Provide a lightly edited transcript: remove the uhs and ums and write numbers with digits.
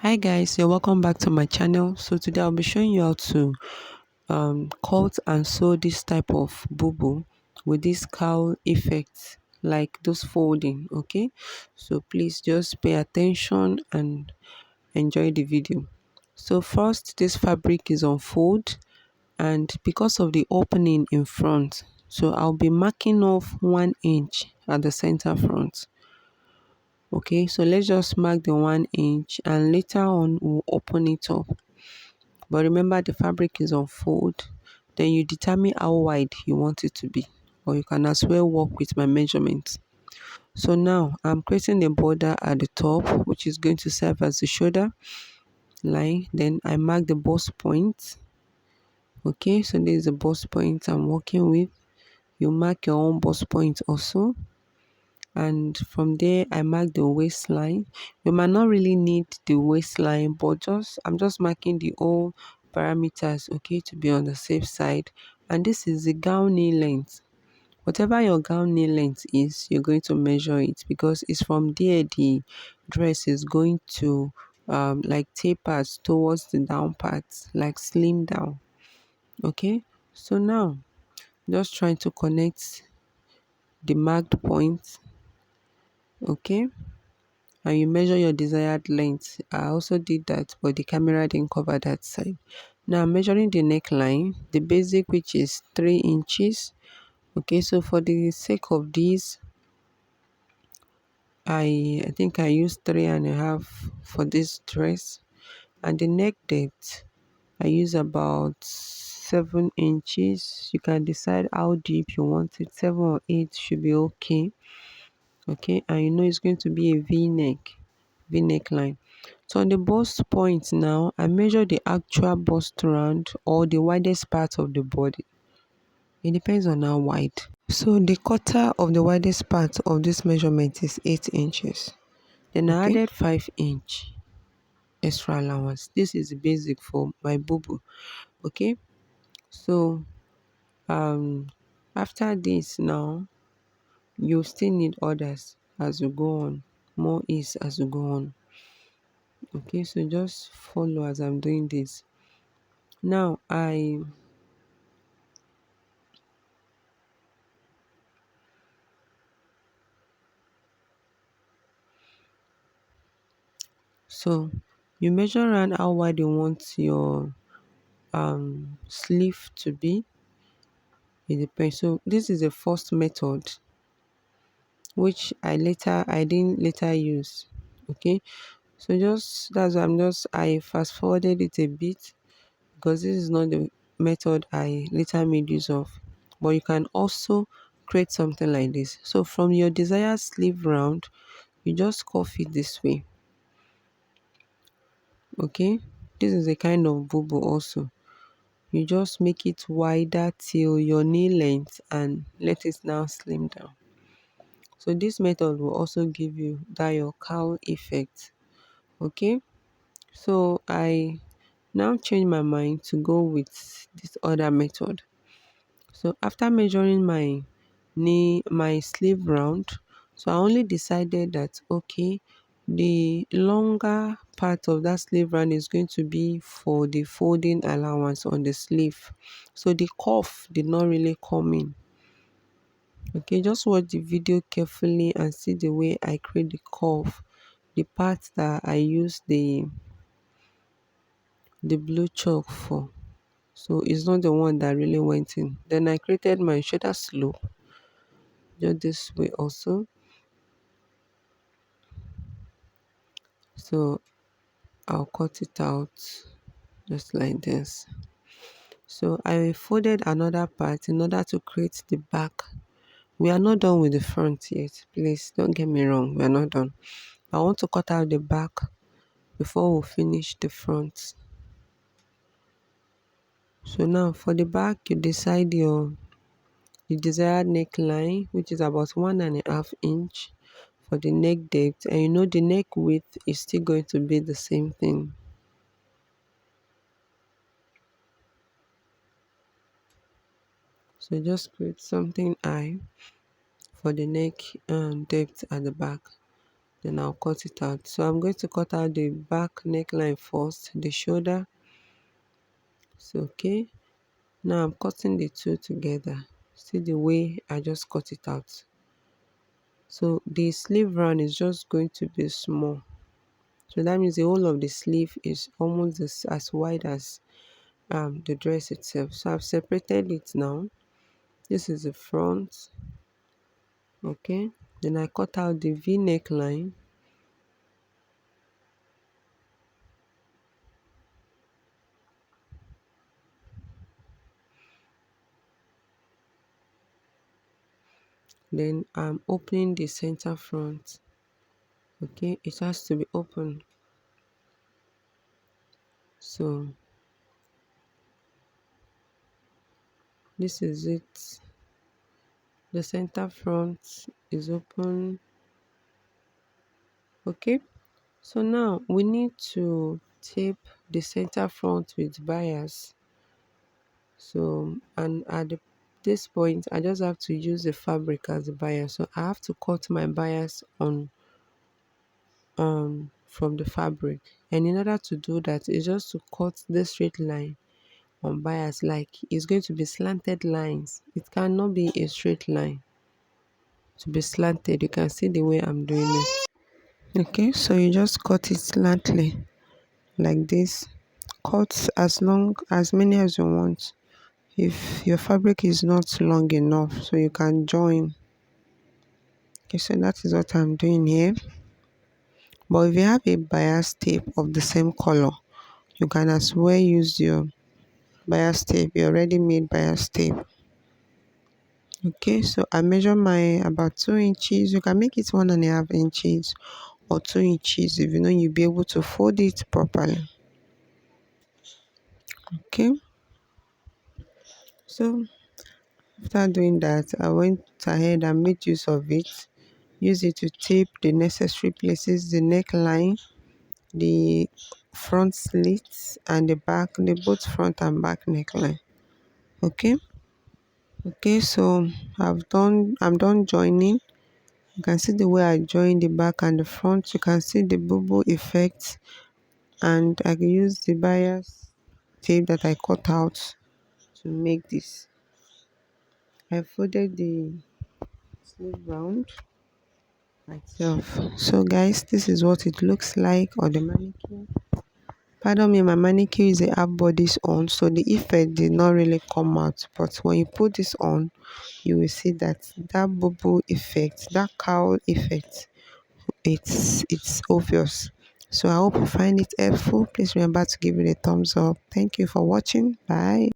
Hi guys, you're welcome back to my channel. So today I'll be showing you how to cut and sew this type of bubu with this cowl effect, like those folding. Okay, so please just pay attention and enjoy the video. So first, this fabric is on fold, and because of the opening in front, so I'll be marking off 1 inch at the center front. Okay, so let's just mark the 1 inch and later on we'll open it up. But remember, the fabric is on fold. Then you determine how wide you want it to be, or you can as well work with my measurements. So now I'm creating a border at the top, which is going to serve as the shoulder line. Then I mark the bust point. Okay, so this is the bust point I'm working with. You mark your own bust point also, and from there I mark the waistline. You might not really need the waistline, but I'm just marking the whole parameters, okay, to be on the safe side. And this is the gown knee length. Whatever your gown knee length is, you're going to measure it, because it's from there the dress is going to like tapers towards the down part, like slim down. Okay, so now just trying to connect the marked point. Okay, and you measure your desired length. I also did that, but the camera didn't cover that side. Now I'm measuring the neckline, the basic, which is 3 inches. Okay, so for the sake of this, I think I used 3.5 for this dress. And the neck depth, I use about 7 inches. You can decide how deep you want it. 7 or 8 should be okay. Okay, and you know it's going to be a v neckline. So on the bust point now, I measure the actual bust round, or the widest part of the body. It depends on how wide. So the quarter of the widest part of this measurement is 8 inches. Then I Okay. added 5 inch extra allowance. This is the basic for my bubu. Okay, so um after this now, you still need others as you go on, more is as you go on. Okay, so just follow as I'm doing this. Now so you measure around how wide you want your sleeve to be. It depends. So this is the first method, which I didn't later use. Okay, so just that's why I fast forwarded it a bit, because this is not the method I later made use of. But you can also create something like this. So from your desired sleeve round, you just cuff it this way. Okay, this is a kind of bubu also. You just make it wider till your knee length and let it now slim down. So this method will also give you that your cowl effect. Okay, so I now change my mind to go with this other method. So after measuring my sleeve round, so I only decided that okay, the longer part of that sleeve round is going to be for the folding allowance on the sleeve. So the cuff did not really come in. Okay, just watch the video carefully and see the way I create the cuff, the part that I use the blue chalk for. So it's not the one that really went in. Then I created my shoulder slope just this way also. So I'll cut it out just like this. So I folded another part in order to create the back. We are not done with the front yet. Please don't get me wrong. We are not done. I want to cut out the back before we finish the front. So now for the back, you decide your desired neckline, which is about 1.5 inch for the neck depth, and you know the neck width is still going to be the same thing. So just create something high for the neck depth at the back. then I'll cut it out. So I'm going to cut out the back neckline first, the shoulder. So okay, now I'm cutting the two together. See the way I just cut it out. So the sleeve round is just going to be small. So that means the whole of the sleeve is almost as wide as the dress itself. So I've separated it now. This is the front. Okay. Then I cut out the V neckline. Then I'm opening the center front. Okay, it has to be open. So this is it. The center front is open. Okay, so now we need to tape the center front with bias. So and at this point I just have to use the fabric as a bias. So I have to cut my bias on from the fabric, and in order to do that is just to cut the straight line on bias. Like it's going to be slanted lines, it cannot be a straight line. To be slanted, you can see the way I'm doing it. Okay, so you just cut it slightly like this. Cut as long as many as you want. If your fabric is not long enough, so you can join. Okay, so that is what I'm doing here. But if you have a bias tape of the same color, you can as well use your bias tape, your ready-made bias tape. Okay, so I measure my about 2 inches. You can make it 1.5 inches or 2 inches if you know you'll be able to fold it properly. Okay, so after doing that, I went ahead and made use of it. Use it to tape the necessary places, the neckline, the front slits, and the back, the both front and back neckline. Okay. Okay, so I'm done joining. You can see the way I join the back and the front. You can see the bubble effect, and I can use the bias tape that I cut out to make this. I folded the sleeve round myself. So guys, this is what it looks like on the mannequin. Pardon me, my mannequin is a half bodice on, so the effect did not really come out. But when you put this on, you will see that bubble effect, that cowl effect, it's obvious. So I hope you find it helpful. Please remember to give it a thumbs up. Thank you for watching. Bye.